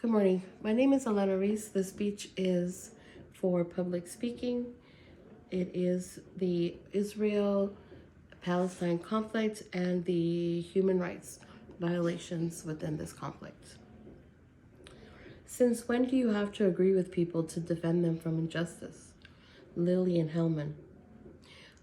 Good morning. My name is Elena Reese. This speech is for public speaking. It is the Israel-Palestine conflict and the human rights violations within this conflict. Since when do you have to agree with people to defend them from injustice? Lillian Hellman.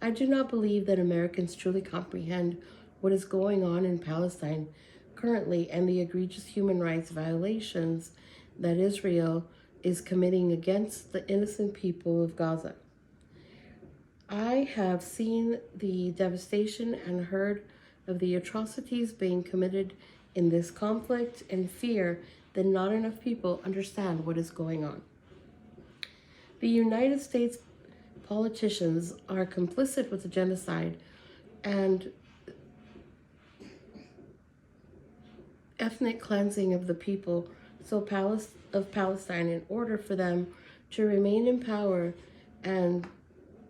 I do not believe that Americans truly comprehend what is going on in Palestine currently and the egregious human rights violations that Israel is committing against the innocent people of Gaza. I have seen the devastation and heard of the atrocities being committed in this conflict and fear that not enough people understand what is going on. The United States politicians are complicit with the genocide and ethnic cleansing of the people of Palestine in order for them to remain in power and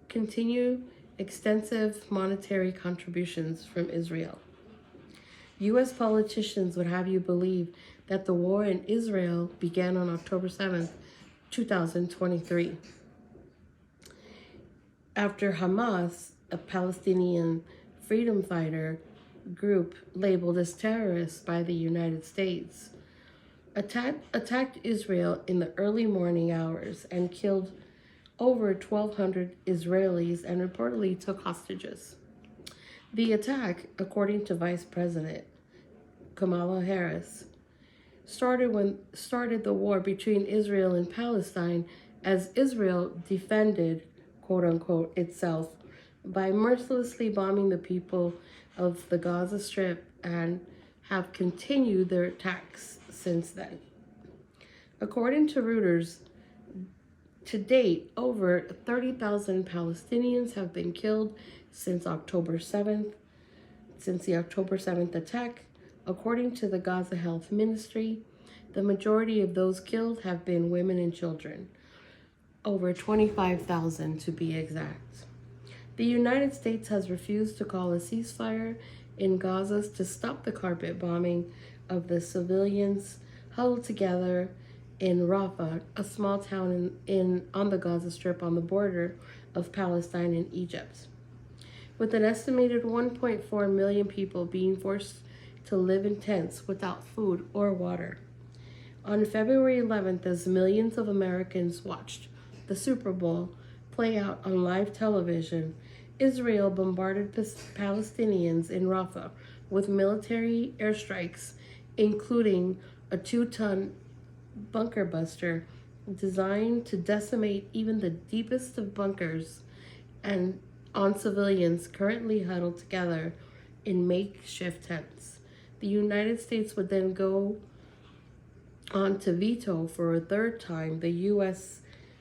continue extensive monetary contributions from Israel. U.S. politicians would have you believe that the war in Israel began on October 7th, 2023. After Hamas, a Palestinian freedom fighter group labeled as terrorists by the United States, attacked Israel in the early morning hours and killed over 1,200 Israelis and reportedly took hostages. The attack, according to Vice President Kamala Harris, started the war between Israel and Palestine as Israel defended, quote unquote, itself by mercilessly bombing the people of the Gaza Strip and have continued their attacks since then. According to Reuters, to date, over 30,000 Palestinians have been killed since the October 7th attack. According to the Gaza Health Ministry, the majority of those killed have been women and children, over 25,000 to be exact. The United States has refused to call a ceasefire in Gaza to stop the carpet bombing of the civilians huddled together in Rafah, a small town on the Gaza Strip on the border of Palestine and Egypt. With an estimated 1.4 million people being forced to live in tents without food or water. On February 11th, as millions of Americans watched the Super Bowl play out on live television, Israel bombarded Palestinians in Rafah with military airstrikes, including a 2-ton bunker buster designed to decimate even the deepest of bunkers and on civilians currently huddled together in makeshift tents. The United States would then go on to veto for a third time the U.S.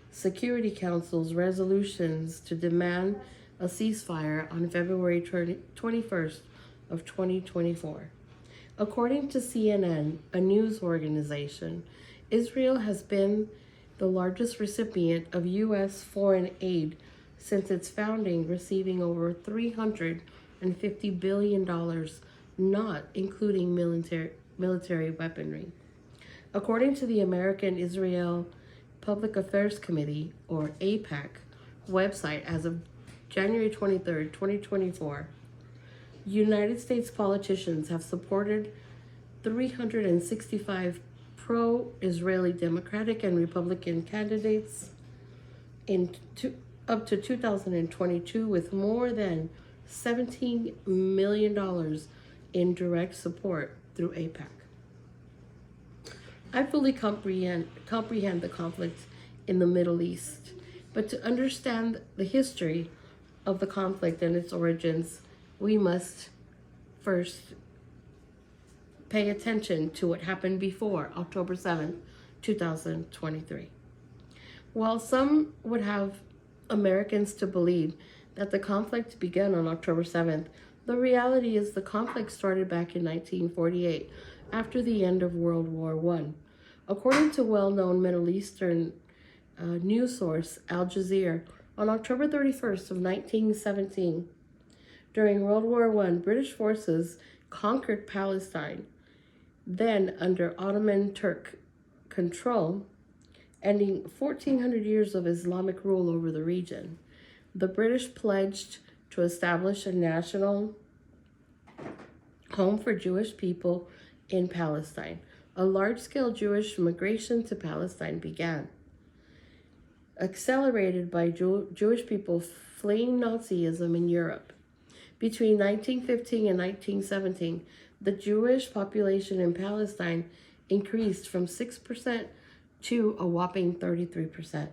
Security Council's resolutions to demand a ceasefire on February 21st of 2024. According to CNN, a news organization, Israel has been the largest recipient of U.S. foreign aid since its founding, receiving over $350 billion, not including military weaponry. According to the American Israel Public Affairs Committee, or AIPAC, website as of January 23rd, 2024, United States politicians have supported 365 pro-Israeli Democratic and Republican candidates up to 2022 with more than $17 million in direct support through AIPAC. I fully comprehend the conflict in the Middle East, but to understand the history of the conflict and its origins, we must first pay attention to what happened before October 7th, 2023. While some would have Americans to believe that the conflict began on October 7th, the reality is the conflict started back in 1948 after the end of World War I. According to well-known Middle Eastern news source Al Jazeera, on October 31st of 1917, during World War I, British forces conquered Palestine, then under Ottoman control, ending 1400 years of Islamic rule over the region. The British pledged to establish a national home for Jewish people in Palestine. A large-scale Jewish migration to Palestine began, accelerated by Jewish people fleeing Nazism in Europe. Between 1915 and 1917, the Jewish population in Palestine increased from 6% to a whopping 33%.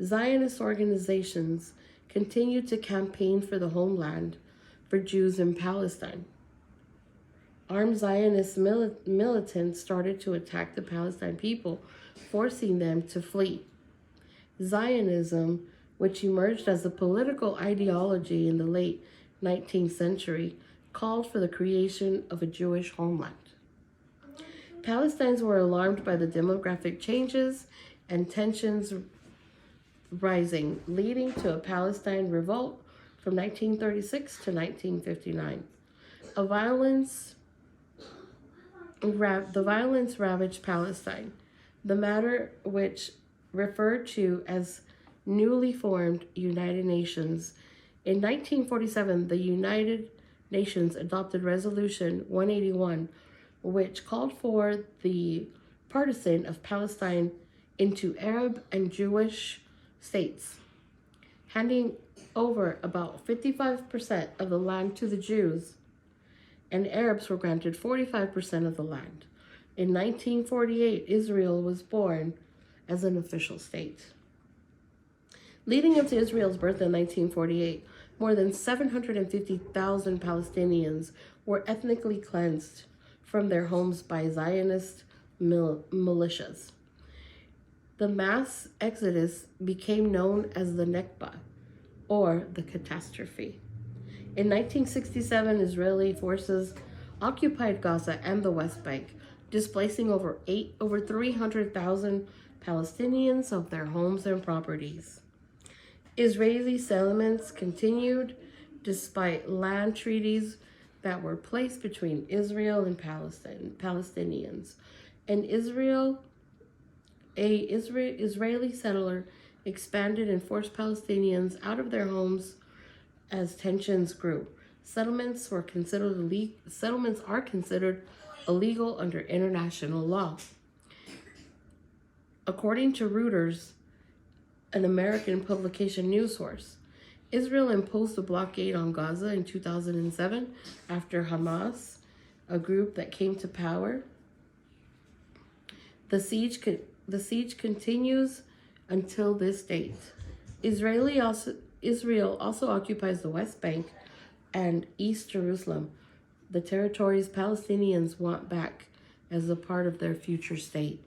Zionist organizations continued to campaign for the homeland for Jews in Palestine. Armed Zionist militants started to attack the Palestine people, forcing them to flee. Zionism, which emerged as a political ideology in the late 19th century, called for the creation of a Jewish homeland. Palestinians were alarmed by the demographic changes and tensions rising, leading to a Palestine revolt from 1936 to 1959. The violence ravaged Palestine. The matter, which referred to as newly formed United Nations. In 1947, the United Nations adopted Resolution 181, which called for the partition of Palestine into Arab and Jewish states, handing over about 55% of the land to the Jews, and Arabs were granted 45% of the land. In 1948, Israel was born as an official state. Leading up to Israel's birth in 1948, more than 750,000 Palestinians were ethnically cleansed from their homes by Zionist militias. The mass exodus became known as the Nakba, or the catastrophe. In 1967, Israeli forces occupied Gaza and the West Bank, displacing over 300,000 Palestinians of their homes and properties. Israeli settlements continued despite land treaties that were placed between Israel and Palestinians. Israeli settler expanded and forced Palestinians out of their homes as tensions grew. Settlements are considered illegal under international law. According to Reuters, an American publication news source, Israel imposed a blockade on Gaza in 2007 after Hamas, a group that came to power. The siege continues until this date. Israel also occupies the West Bank and East Jerusalem, the territories Palestinians want back as a part of their future state.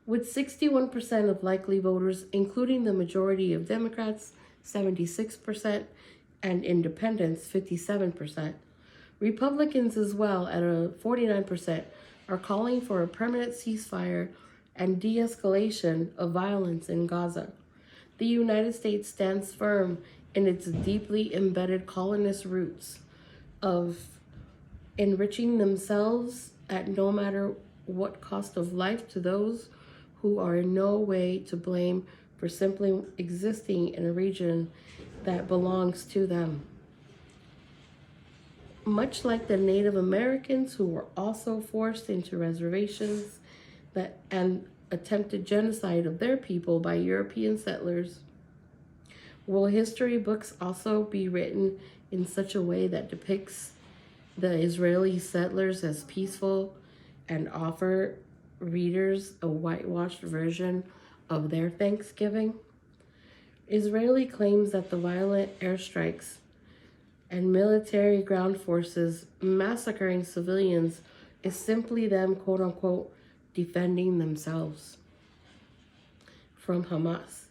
With 61% of likely voters, including the majority of Democrats, 76%, and independents, 57%, Republicans as well, at a 49%, are calling for a permanent ceasefire and de-escalation of violence in Gaza. The United States stands firm in its deeply embedded colonist roots of enriching themselves at no matter what cost of life to those who are in no way to blame for simply existing in a region that belongs to them. Much like the Native Americans who were also forced into reservations and attempted genocide of their people by European settlers, will history books also be written in such a way that depicts the Israeli settlers as peaceful and offer readers a whitewashed version of their Thanksgiving? Israeli claims that the violent airstrikes and military ground forces massacring civilians is simply them, quote unquote, defending themselves from Hamas,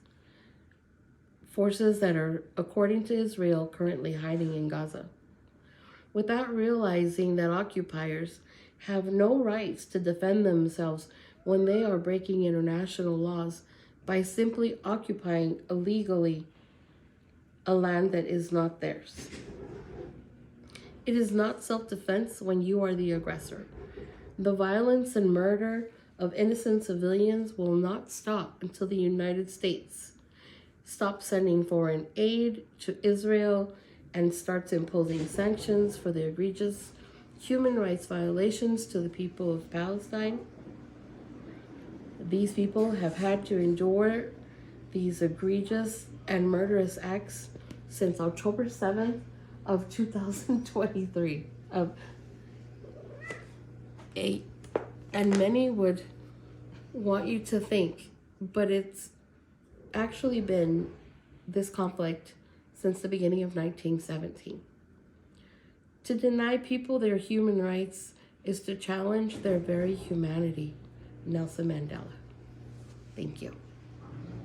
forces that are, according to Israel, currently hiding in Gaza, without realizing that occupiers have no rights to defend themselves when they are breaking international laws by simply occupying illegally a land that is not theirs. It is not self-defense when you are the aggressor. The violence and murder of innocent civilians will not stop until the United States stops sending foreign aid to Israel and starts imposing sanctions for the egregious human rights violations to the people of Palestine. These people have had to endure these egregious and murderous acts since October 7th of 2023. And many would want you to think, but it's actually been this conflict since the beginning of 1917. To deny people their human rights is to challenge their very humanity. Nelson Mandela. Thank you.